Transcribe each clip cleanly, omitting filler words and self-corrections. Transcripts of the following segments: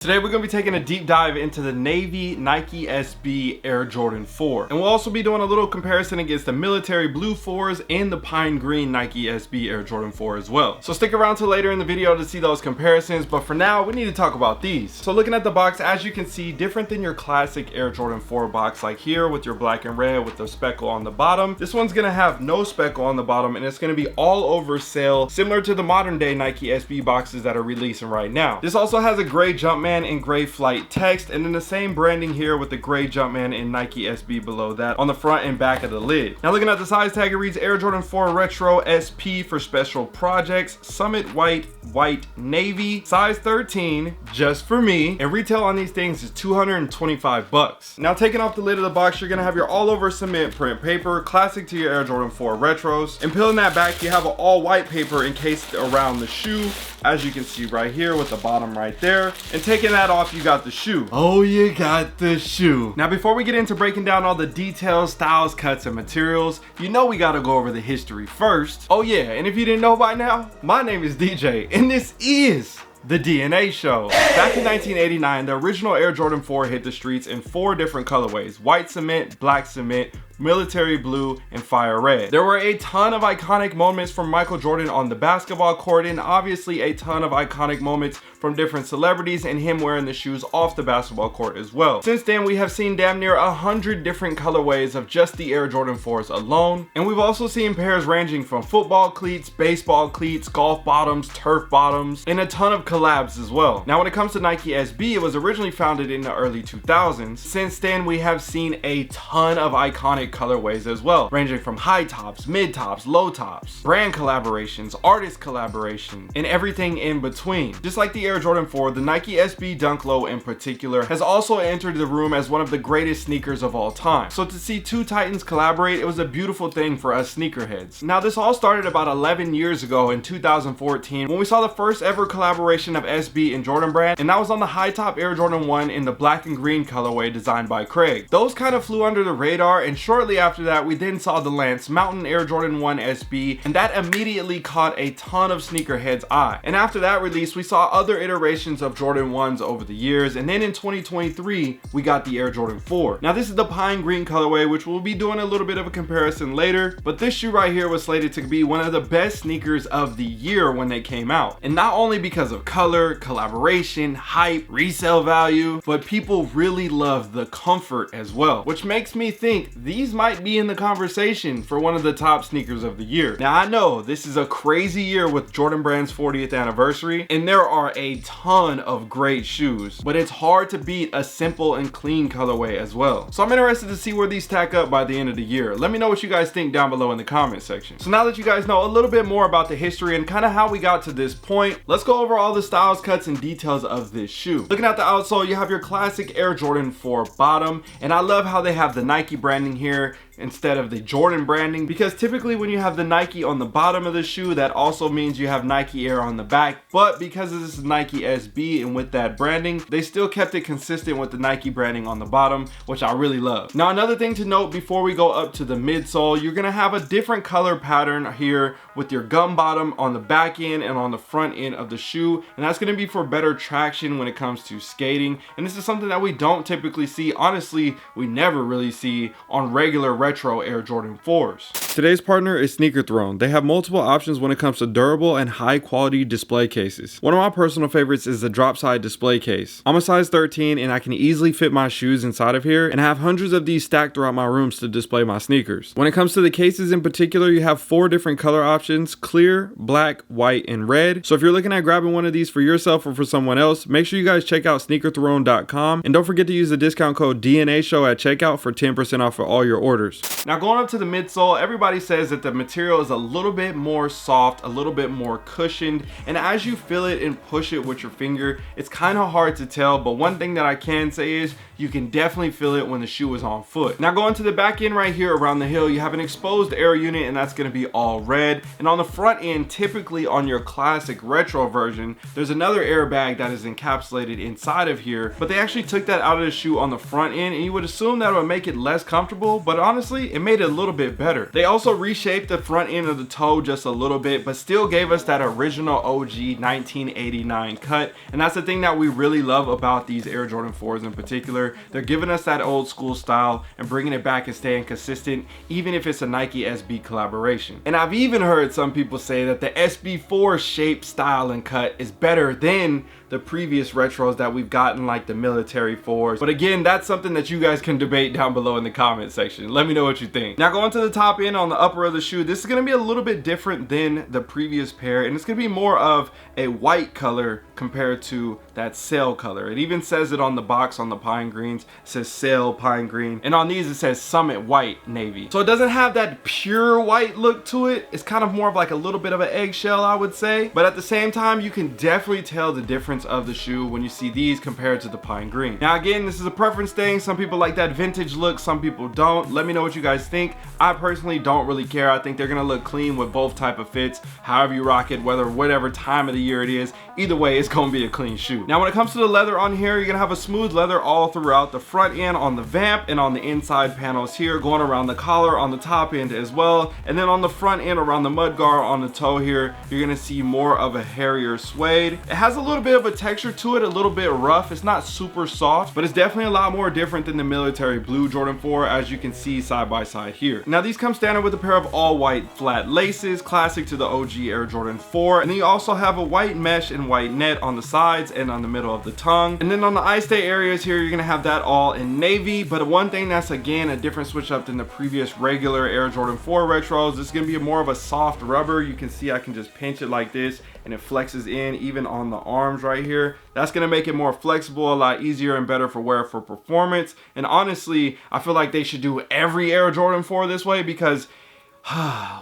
Today we're going to be taking a deep dive into the navy Nike SB Air Jordan 4. And we'll also be doing a little comparison against the military blue 4s and the pine green Nike SB Air Jordan 4 as well. So stick around till later in the video to see those comparisons, but for now we need to talk about these. So looking at the box, as you can see, different than your classic Air Jordan 4 box like here with your black and red with the speckle on the bottom. This one's going to have no speckle on the bottom and it's going to be all over sail, similar to the modern day Nike SB boxes that are releasing right now. This also has a gray Jumpman in gray flight text, and then the same branding here with the gray Jumpman in Nike SB below that on the front and back of the lid. Now looking at the size tag, it reads Air Jordan 4 Retro SP for special projects, Summit white navy, size 13, just for me, and retail on these things is $225. Now taking off the lid of the box, you're gonna have your all over cement print paper, classic to your Air Jordan 4 Retros, and peeling that back, you have an all white paper encased around the shoe, as you can see right here with the bottom right there, and taking that off, you got the shoe. Oh, you got the shoe. Now before we get into breaking down all the details, styles, cuts, and materials, you know we gotta go over the history first. Oh yeah, and if you didn't know by now, my name is DJ, and this is The DNA Show. Back in 1989, the original Air Jordan 4 hit the streets in 4 different colorways: white cement, black cement, military blue, and fire red. There were a ton of iconic moments from Michael Jordan on the basketball court, and obviously a ton of iconic moments from different celebrities and him wearing the shoes off the basketball court as well. Since then, we have seen damn near 100 different colorways of just the Air Jordan 4s alone, and we've also seen pairs ranging from football cleats, baseball cleats, golf bottoms, turf bottoms, and a ton of collabs as well. Now when it comes to Nike SB, it was originally founded in the early 2000s. Since then, we have seen a ton of iconic colorways as well, ranging from high tops, mid tops, low tops, brand collaborations, artist collaboration, and everything in between. Just like the Air Jordan 4, the Nike SB Dunk Low in particular has also entered the room as one of the greatest sneakers of all time. So to see two titans collaborate, it was a beautiful thing for us sneakerheads. Now this all started about 11 years ago in 2014 when we saw the first ever collaboration of SB and Jordan brand, and that was on the high top Air Jordan 1 in the black and green colorway designed by Craig. Those kind of flew under the radar, and shortly after that we then saw the Lance Mountain Air Jordan 1 SB, and that immediately caught a ton of sneakerheads' eye. And after that release, we saw other iterations of Jordan 1s over the years, and then in 2023 we got the Air Jordan 4. Now this is the pine green colorway, which we'll be doing a little bit of a comparison later, but this shoe right here was slated to be one of the best sneakers of the year when they came out, and not only because of color, collaboration, hype, resale value, but people really love the comfort as well, which makes me think these might be in the conversation for one of the top sneakers of the year. Now I know this is a crazy year with Jordan Brand's 40th anniversary, and there are a ton of great shoes, but it's hard to beat a simple and clean colorway as well. So I'm interested to see where these stack up by the end of the year. Let me know what you guys think down below in the comment section. So now that you guys know a little bit more about the history and kind of how we got to this point, let's go over all the styles, cuts, and details of this shoe. Looking at the outsole, you have your classic Air Jordan 4 bottom, and I love how they have the Nike branding here instead of the Jordan branding, because typically when you have the Nike on the bottom of the shoe, that also means you have Nike Air on the back, but because this is Nike SB and with that branding, they still kept it consistent with the Nike branding on the bottom, which I really love. Now another thing to note before we go up to the midsole, you're gonna have a different color pattern here with your gum bottom on the back end and on the front end of the shoe, and that's gonna be for better traction when it comes to skating, and this is something that we don't typically see. Honestly, we never really see on regular retro Air Jordan 4s. Today's partner is Sneaker Throne. They have multiple options when it comes to durable and high quality display cases. One of my personal favorites is the drop side display case. I'm a size 13 and I can easily fit my shoes inside of here, and I have hundreds of these stacked throughout my rooms to display my sneakers. When it comes to the cases in particular, you have 4 different color options: clear, black, white, and red. So if you're looking at grabbing one of these for yourself or for someone else, make sure you guys check out sneakerthrone.com, and don't forget to use the discount code DNA Show at checkout for 10% off for all your orders. Now going up to the midsole, everybody says that the material is a little bit more soft, a little bit more cushioned, and as you feel it and push it with your finger, it's kind of hard to tell, but one thing that I can say is you can definitely feel it when the shoe is on foot. Now going to the back end right here around the heel, you have an exposed air unit, and that's going to be all red, and on the front end, typically on your classic retro version, there's another airbag that is encapsulated inside of here, but they actually took that out of the shoe on the front end, and you would assume that it would make it less comfortable, but honestly it made it a little bit better. They also reshaped the front end of the toe just a little bit, but still gave us that original OG 1989 '99 cut. And that's the thing that we really love about these Air Jordan 4s in particular. They're giving us that old school style and bringing it back and staying consistent, even if it's a Nike SB collaboration. And I've even heard some people say that the SB4 shape, style, and cut is better than the previous retros that we've gotten, like the military 4s. But again, that's something that you guys can debate down below in the comment section. Let me know what you think. Now going to the top end on the upper of the shoe, this is going to be a little bit different than the previous pair, and it's going to be more of a white color compared to that sail color. It even says it on the box on the pine greens. It says sail pine green, and on these it says summit white navy. So it doesn't have that pure white look to it. It's kind of more of like a little bit of an eggshell, I would say, but at the same time you can definitely tell the difference of the shoe when you see these compared to the pine green. Now again, this is a preference thing. Some people like that vintage look, some people don't. Let me know what you guys think. I personally don't really care. I think they're gonna look clean with both type of fits, however you rock it, whatever time of the year it is. Either way, it's gonna be a clean shoe. Now when it comes to the leather on here, you're gonna have a smooth leather all throughout the front end on the vamp and on the inside panels here, going around the collar on the top end as well. And then on the front end around the mudguard on the toe here, you're gonna see more of a hairier suede. It has a little bit of a texture to it, a little bit rough. It's not super soft, but it's definitely a lot more different than the military blue Jordan 4, as you can see side by side here. Now these come standard with a pair of all white flat laces, classic to the OG Air Jordan 4. And then you also have a white mesh and white net on the sides and on the middle of the tongue. And then on the eye stay areas here, you're gonna have that all in navy. But one thing that's again a different switch up than the previous regular Air Jordan 4 retros, this is gonna be more of a soft rubber. You can see I can just pinch it like this and it flexes in even on the arms right here. That's gonna make it more flexible, a lot easier and better for wear for performance. And honestly, I feel like they should do every Air Jordan 4 this way, because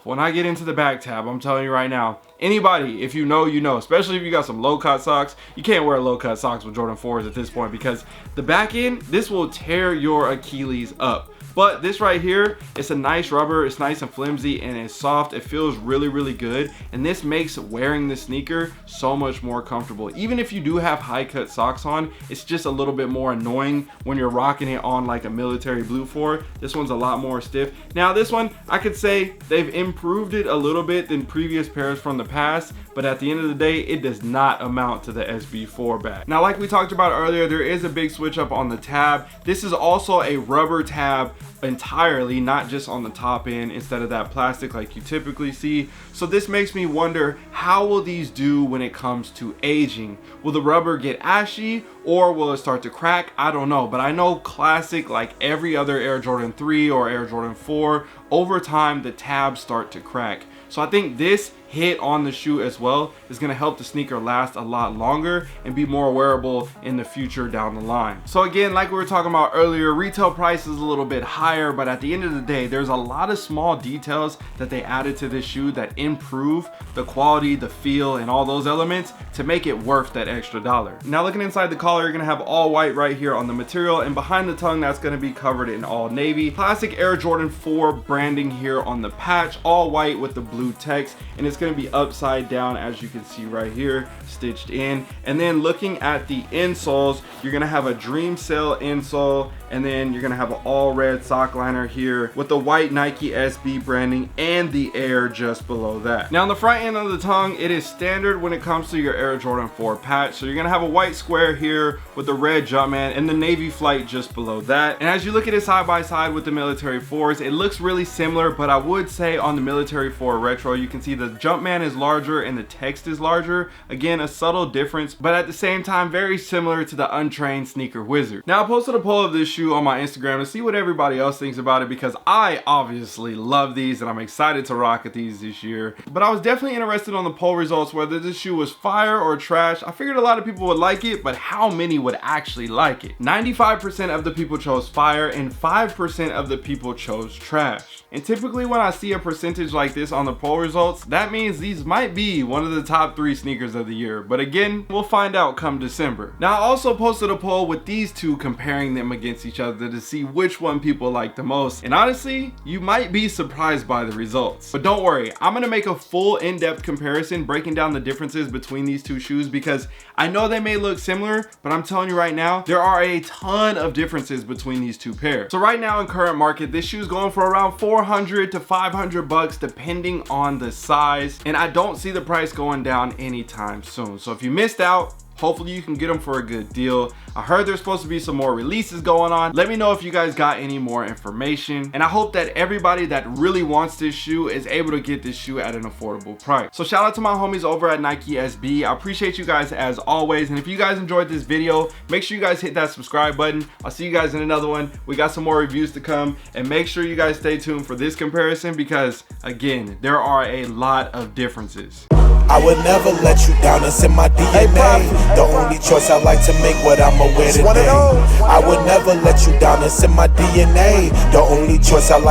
when I get into the back tab, I'm telling you right now, anybody, if you know, you know, especially if you got some low cut socks, you can't wear low cut socks with Jordan 4s at this point, because the back end, this will tear your Achilles up. But this right here, it's a nice rubber, it's nice and flimsy, and it's soft. It feels really, really good. And this makes wearing the sneaker so much more comfortable. Even if you do have high cut socks on, it's just a little bit more annoying when you're rocking it on like a military blue 4. This one's a lot more stiff. Now this one, I could say they've improved it a little bit than previous pairs from the past, but at the end of the day, it does not amount to the SB4 bag. Now, like we talked about earlier, there is a big switch up on the tab. This is also a rubber tab entirely, not just on the top end instead of that plastic like you typically see. So this makes me wonder, how will these do when it comes to aging? Will the rubber get ashy or will it start to crack? I don't know, but I know classic, like every other Air Jordan 3 or Air Jordan 4, over time the tabs start to crack. So I think this hit on the shoe as well is going to help the sneaker last a lot longer and be more wearable in the future down the line. So again, like we were talking about earlier, retail price is a little bit higher, but at the end of the day, there's a lot of small details that they added to this shoe that improve the quality, the feel, and all those elements to make it worth that extra $1. Now looking inside the collar, you're going to have all white right here on the material, and behind the tongue, that's going to be covered in all navy. Classic Air Jordan 4 branding here on the patch, all white with the blue text, and it's going to be upside down, as you can see right here, stitched in. And then looking at the insoles, you're going to have a Dream Sail insole, and then you're going to have an all red sock liner here with the white Nike SB branding and the Air just below that. Now on the front end of the tongue, it is standard when it comes to your Air Jordan 4 patch. So you're going to have a white square here with the red Jumpman and the navy flight just below that. And as you look at it side by side with the military 4s, it looks really similar, but I would say on the military 4 retro, you can see the Jumpman is larger and the text is larger. Again, a subtle difference, but at the same time very similar to the untrained sneaker wizard. Now I posted a poll of this shoe on my Instagram to see what everybody else thinks about it, because I obviously love these and I'm excited to rock at these this year. But I was definitely interested on the poll results whether this shoe was fire or trash. I figured a lot of people would like it, but how many would actually like it? 95% of the people chose fire and 5% of the people chose trash. And typically when I see a percentage like this on the poll results, that means these might be one of the top 3 sneakers of the year. But again, we'll find out come December. Now I also posted a poll with these two, comparing them against each other to see which one people like the most. And honestly, you might be surprised by the results. But don't worry, I'm gonna make a full in-depth comparison breaking down the differences between these two shoes, because I know they may look similar, but I'm telling you right now, there are a ton of differences between these two pairs. So right now in current market, this shoe is going for around $400 to $500 depending on the size. price, and I don't see the price going down anytime soon. So if you missed out, hopefully you can get them for a good deal. I heard there's supposed to be some more releases going on. Let me know if you guys got any more information. And I hope that everybody that really wants this shoe is able to get this shoe at an affordable price. So shout out to my homies over at Nike SB. I appreciate you guys as always. And if you guys enjoyed this video, make sure you guys hit that subscribe button. I'll see you guys in another one. We got some more reviews to come. And make sure you guys stay tuned for this comparison because, again, there are a lot of differences. I would never let you down, it's in my DNA. The only choice I like to make, what I'ma wear today. I would never let you down, it's in my DNA. The only choice I like